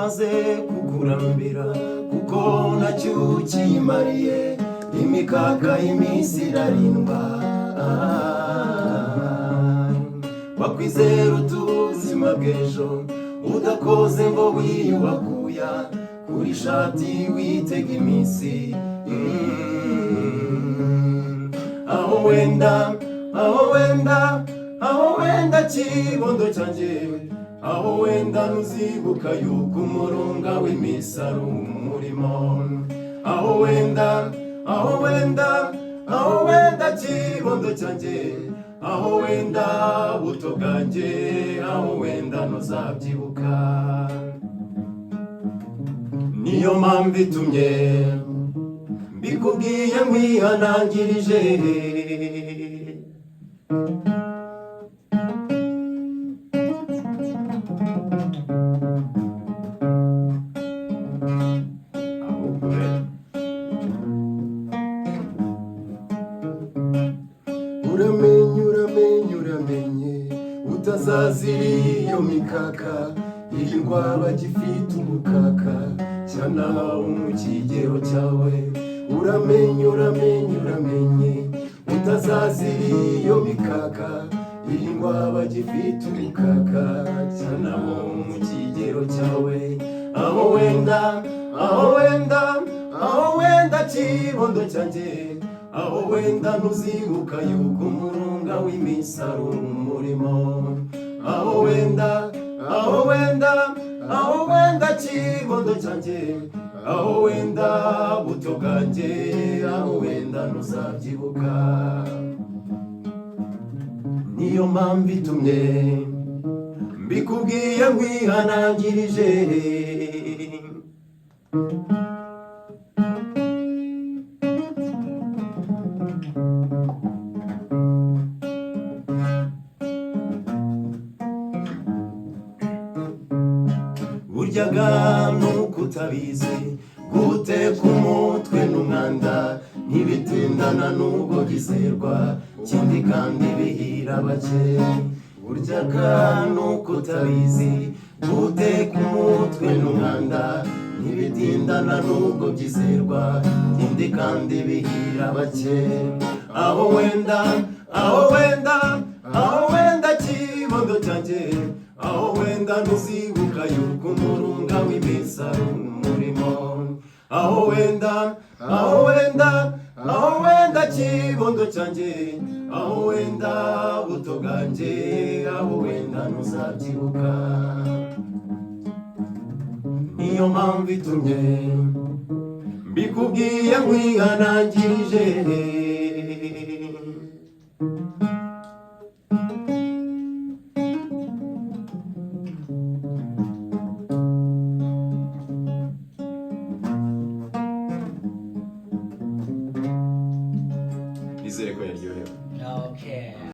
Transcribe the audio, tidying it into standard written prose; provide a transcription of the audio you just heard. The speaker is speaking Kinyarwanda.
maze kukurambira kuko ntacyo ukimariye imikaka y'iminsi irarindwa wakwizera utuzima bw'ejo udakoze ngo wiyubakuya kuri shati witega iminsi aho wenda kibondo cyanjye aho wenda nuzibuka yuko umurunga w'iminsi ari umurimo aho wenda kibondo cyanjye aho wenda buto bwanjye aho wenda ntuzabyibuka niyo mpamvu itumye mbikubwiye nkwihanangirije uramenye utazazira iyo mikaka irindwa bagifite umukaka cyana mu kigero cyawe uramenye utazazira iyo mikaka irindwa bagifite umukaka cyana mu kigero cyawe aho wenda kibondo cyanjye aho wenda ntuzibuka yuko umurunga w'iminsi ari umurimo aho wenda kibondo cyanjye aho wenda buto bwanjye aho wenda ntuzabyibuka niyo mpamvu itumye mbikubwiye nkwihanangirije buryaga nuko utabizi guteka umutwe n'umwanda ntibitindana n'ubwo byizerwa kindi kandi bihira bake buryaga nuko utabizi guteka umutwe n'umwanda ntibitindana n'ubwo byizerwa kindi kandi bihira bake aho wenda kibondo cyanjye aho wenda ntuzibuka yuko umurunga w'iminsi ari umurimo aho wenda kibondo cyanjye aho wenda buto bwanjye aho wenda ntuzabyibuka niyo mpamvu itumye mbikubwiye nkwihanangirije